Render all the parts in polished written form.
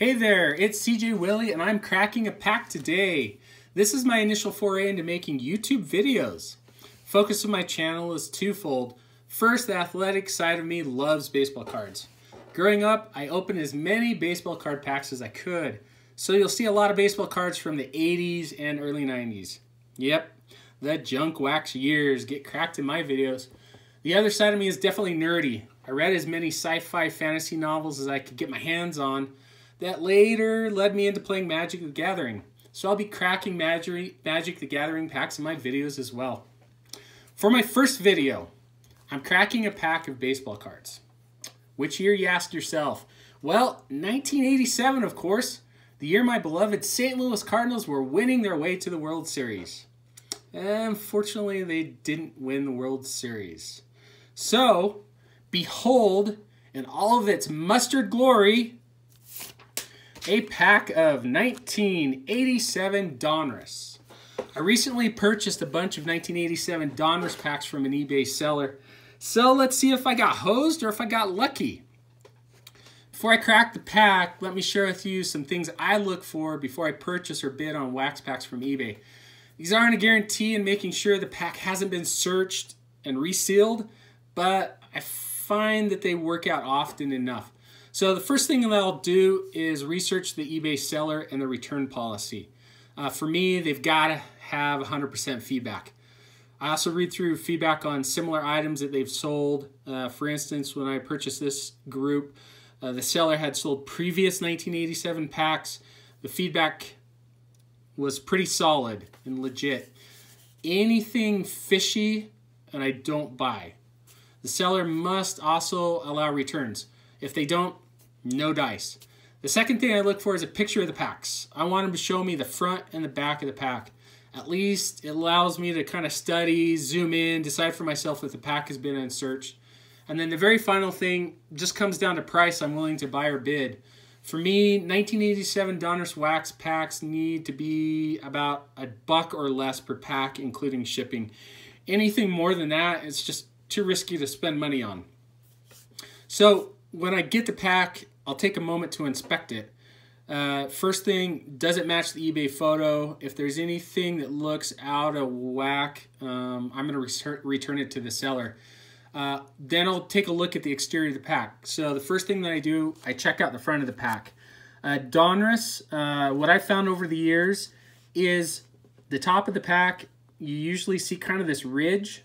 Hey there, it's CJ Willie and I'm cracking a pack today. This is my initial foray into making YouTube videos. Focus of my channel is twofold. First, the athletic side of me loves baseball cards. Growing up, I opened as many baseball card packs as I could. So you'll see a lot of baseball cards from the 80s and early 90s. Yep, the junk wax years get cracked in my videos. The other side of me is definitely nerdy. I read as many sci-fi fantasy novels as I could get my hands on. That later led me into playing Magic the Gathering. So I'll be cracking Magic the Gathering packs in my videos as well. For my first video, I'm cracking a pack of baseball cards. Which year, you ask yourself? Well, 1987, of course. The year my beloved St. Louis Cardinals were winning their way to the World Series. Unfortunately, they didn't win the World Series. So, behold, in all of its mustard glory, a pack of 1987 Donruss. I recently purchased a bunch of 1987 Donruss packs from an eBay seller. So let's see if I got hosed or if I got lucky. Before I crack the pack, let me share with you some things I look for before I purchase or bid on wax packs from eBay. These aren't a guarantee in making sure the pack hasn't been searched and resealed, but I find that they work out often enough. So the first thing that I'll do is research the eBay seller and the return policy. For me, they've got to have 100% feedback. I also read through feedback on similar items that they've sold. For instance, when I purchased this group, the seller had sold previous 1987 packs. The feedback was pretty solid and legit. Anything fishy, and I don't buy. The seller must also allow returns. If they don't, no dice. The second thing I look for is a picture of the packs. I want them to show me the front and the back of the pack. At least it allows me to kind of study, zoom in, decide for myself if the pack has been unsearched. And then the very final thing just comes down to price I'm willing to buy or bid. For me, 1987 Donruss wax packs need to be about $1 or less per pack, including shipping. Anything more than that, it's just too risky to spend money on. So when I get the pack, I'll take a moment to inspect it. First thing, does it match the eBay photo? If there's anything that looks out of whack, I'm going to return it to the seller. Then I'll take a look at the exterior of the pack. So the first thing that I do, I check out the front of the pack. Donruss, what I found over the years is the top of the pack, you usually see kind of this ridge.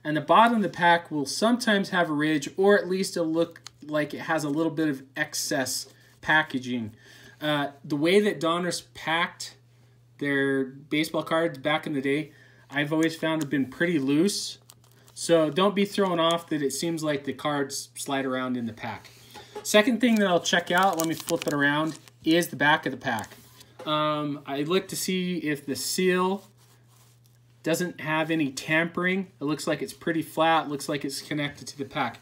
And the bottom of the pack will sometimes have a ridge, or at least it'll look like it has a little bit of excess packaging. The way that Donruss packed their baseball cards back in the day, I've always found have been pretty loose. So don't be thrown off that it seems like the cards slide around in the pack. Second thing that I'll check out, let me flip it around, is the back of the pack. I look to see if the seal doesn't have any tampering. It looks like it's pretty flat, looks like it's connected to the pack.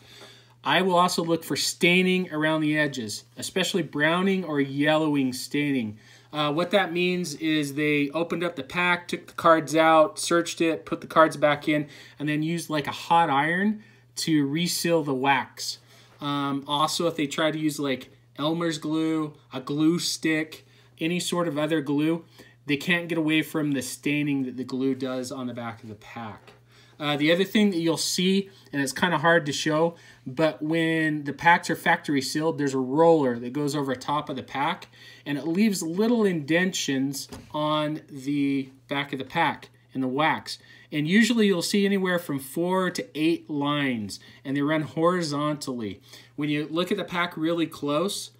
I will also look for staining around the edges, especially browning or yellowing staining. What that means is they opened up the pack, took the cards out, searched it, put the cards back in, and then used like a hot iron to reseal the wax. Also, if they try to use like Elmer's glue, a glue stick, any sort of other glue, they can't get away from the staining that the glue does on the back of the pack. The other thing that you'll see, and it's kind of hard to show, but when the packs are factory sealed, there's a roller that goes over top of the pack, and it leaves little indentions on the back of the pack in the wax. And usually you'll see anywhere from 4 to 8 lines, and they run horizontally. When you look at the pack really close,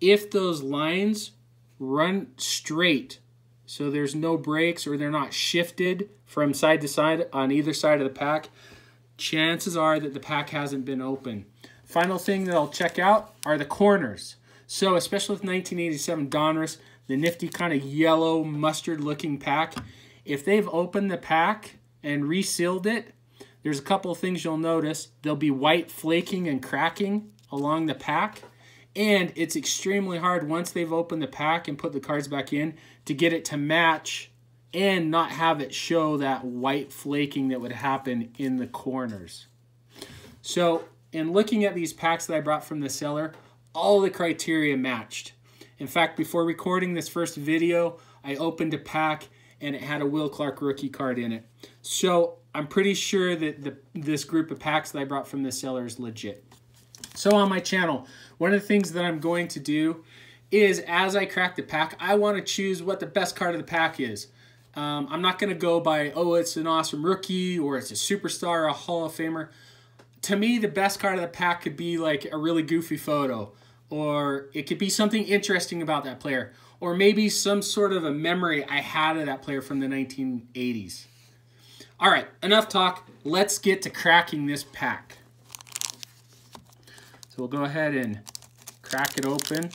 if those lines run straight, so there's no breaks or they're not shifted from side to side on either side of the pack, chances are that the pack hasn't been open. Final thing that I'll check out are the corners. So especially with 1987 Donruss, the nifty kind of yellow mustard looking pack, if they've opened the pack and resealed it, there's a couple of things you'll notice. There'll be white flaking and cracking along the pack. And it's extremely hard once they've opened the pack and put the cards back in to get it to match and not have it show that white flaking that would happen in the corners. So in looking at these packs that I brought from the seller, all the criteria matched. In fact, before recording this first video, I opened a pack and it had a Will Clark rookie card in it. So I'm pretty sure that this group of packs that I brought from this seller is legit. So on my channel, one of the things that I'm going to do is, as I crack the pack, I want to choose what the best card of the pack is. I'm not going to go by, oh, it's an awesome rookie, or it's a superstar, or a Hall of Famer. To me, the best card of the pack could be like a really goofy photo, or it could be something interesting about that player, or maybe some sort of a memory I had of that player from the 1980s. All right, enough talk. Let's get to cracking this pack. So we'll go ahead and crack it open.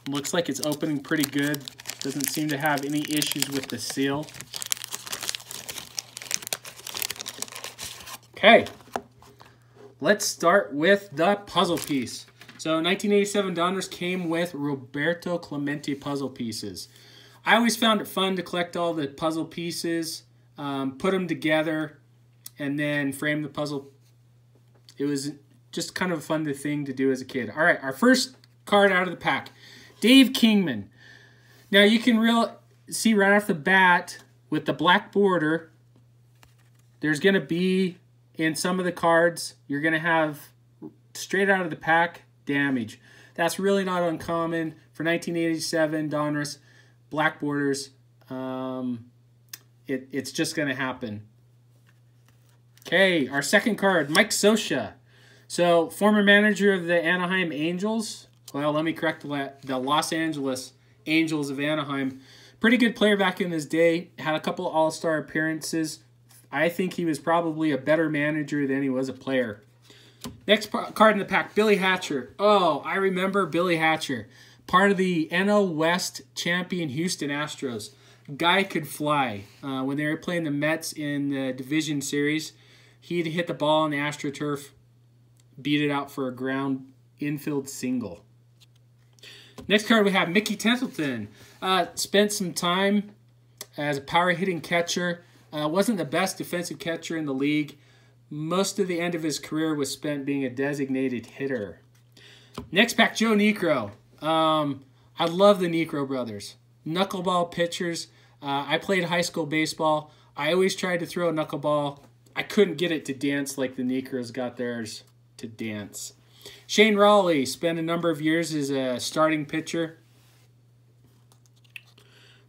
Looks like it's opening pretty good. Doesn't seem to have any issues with the seal. Okay, let's start with the puzzle piece. So 1987 Donruss came with Roberto Clemente puzzle pieces. I always found it fun to collect all the puzzle pieces, put them together, and then frame the puzzle. It was just kind of a fun thing to do as a kid. All right, our first card out of the pack, Dave Kingman. Now you can see right off the bat with the black border, there's going to be, in some of the cards, you're going to have straight out of the pack damage. That's really not uncommon for 1987 Donruss black borders. It's just going to happen. Okay, our second card, Mike Scioscia. So, former manager of the Anaheim Angels. Well, let me correct the Los Angeles Angels of Anaheim. Pretty good player back in his day. Had a couple all-star appearances. I think he was probably a better manager than he was a player. Next card in the pack, Billy Hatcher. Oh, I remember Billy Hatcher. Part of the NL West champion Houston Astros. Guy could fly. When they were playing the Mets in the division series, he'd hit the ball on the AstroTurf, beat it out for a ground infield single. Next card we have Mickey Templeton. Spent some time as a power hitting catcher. Wasn't the best defensive catcher in the league. Most of the end of his career was spent being a designated hitter. Next pack, Joe Niekro. I love the Niekro brothers. Knuckleball pitchers. I played high school baseball. I always tried to throw a knuckleball. I couldn't get it to dance like the Niekros got theirs to dance. Shane Raleigh spent a number of years as a starting pitcher.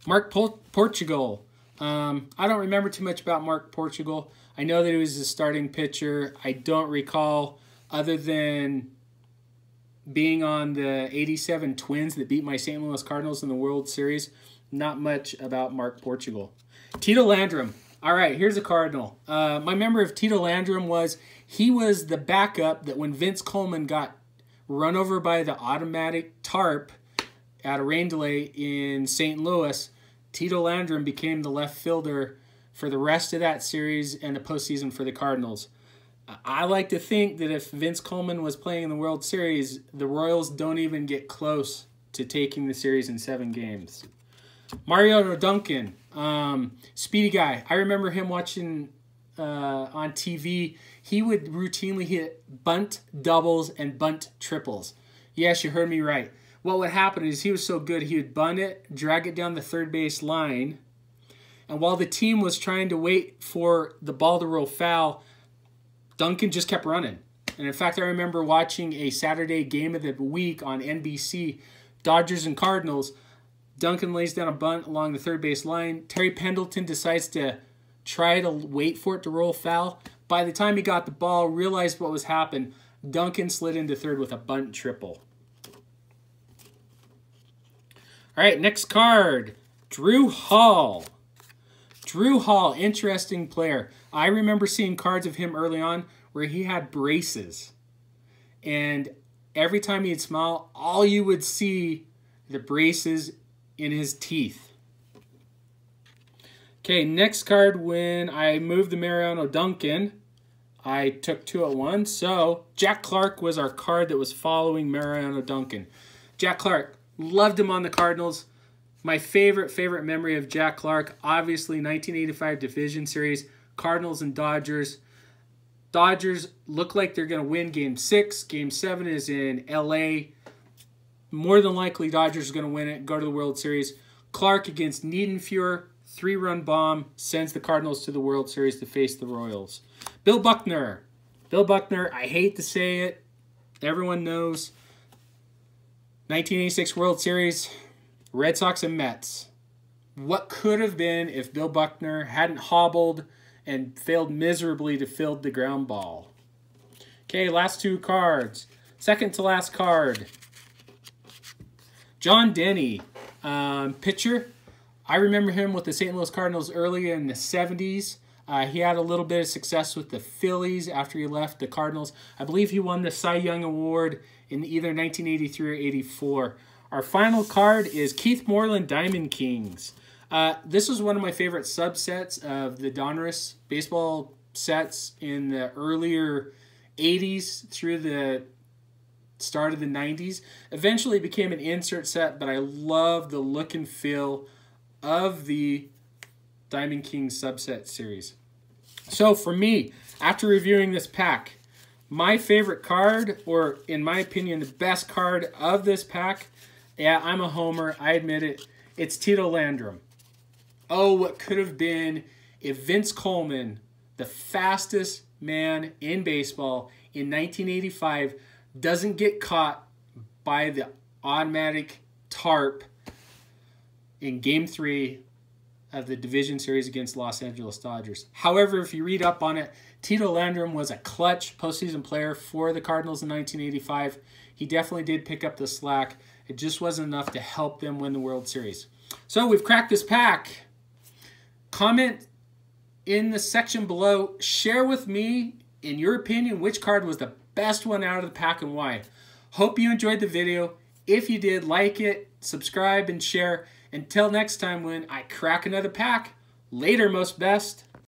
Mark Portugal. I don't remember too much about Mark Portugal. I know that he was a starting pitcher. I don't recall, other than being on the '87 Twins that beat my St. Louis Cardinals in the World Series, not much about Mark Portugal. Tito Landrum. All right, here's a Cardinal. My memory of Tito Landrum was he was the backup that when Vince Coleman got run over by the automatic tarp at a rain delay in St. Louis, Tito Landrum became the left fielder for the rest of that series and the postseason for the Cardinals. I like to think that if Vince Coleman was playing in the World Series, the Royals don't even get close to taking the series in 7 games. Mario Duncan, speedy guy. I remember him watching on TV. He would routinely hit bunt doubles and bunt triples. Yes, you heard me right. What would happen is he was so good, he would bunt it, drag it down the third base line, and while the team was trying to wait for the ball to roll foul, Duncan just kept running. And in fact, I remember watching a Saturday game of the week on NBC, Dodgers and Cardinals. Duncan lays down a bunt along the third base line. Terry Pendleton decides to try to wait for it to roll foul. By the time he got the ball, realized what was happening, Duncan slid into third with a bunt triple. All right, next card, Drew Hall. Drew Hall, interesting player. I remember seeing cards of him early on where he had braces. And every time he'd smile, all you would see the braces in his teeth. Okay, next card, when I moved the Mariano Duncan, I took 2 at once. So Jack Clark was our card that was following Mariano Duncan. Jack Clark, loved him on the Cardinals. My favorite memory of Jack Clark, obviously 1985 Division Series, Cardinals and Dodgers. Dodgers look like they're going to win Game 6. Game 7 is in LA. More than likely, Dodgers are going to win it, go to the World Series. Clark against Niedenfuer, 3-run bomb, sends the Cardinals to the World Series to face the Royals. Bill Buckner. Bill Buckner, I hate to say it. Everyone knows. 1986 World Series, Red Sox and Mets. What could have been if Bill Buckner hadn't hobbled and failed miserably to field the ground ball? Okay, last 2 cards. Second to last card. John Denny, pitcher. I remember him with the St. Louis Cardinals early in the 70s. He had a little bit of success with the Phillies after he left the Cardinals. I believe he won the Cy Young Award in either 1983 or 84. Our final card is Keith Moreland Diamond Kings. This was one of my favorite subsets of the Donruss baseball sets in the earlier 80s through the start of the 90s. Eventually it became an insert set, but I love the look and feel of the Diamond Kings subset series. So for me, after reviewing this pack, my favorite card, or in my opinion, the best card of this pack, yeah, I'm a homer, I admit it, it's Tito Landrum. Oh, what could have been if Vince Coleman, the fastest man in baseball in 1985, doesn't get caught by the automatic tarp in Game 3 of the division series against Los Angeles Dodgers. However, if you read up on it, Tito Landrum was a clutch postseason player for the Cardinals in 1985. He definitely did pick up the slack. It just wasn't enough to help them win the World Series. So we've cracked this pack. Comment in the section below. Share with me, in your opinion, which card was the best one out of the pack and why. Hope you enjoyed the video. If you did, like it, subscribe, and share. Until next time when I crack another pack, later, most best.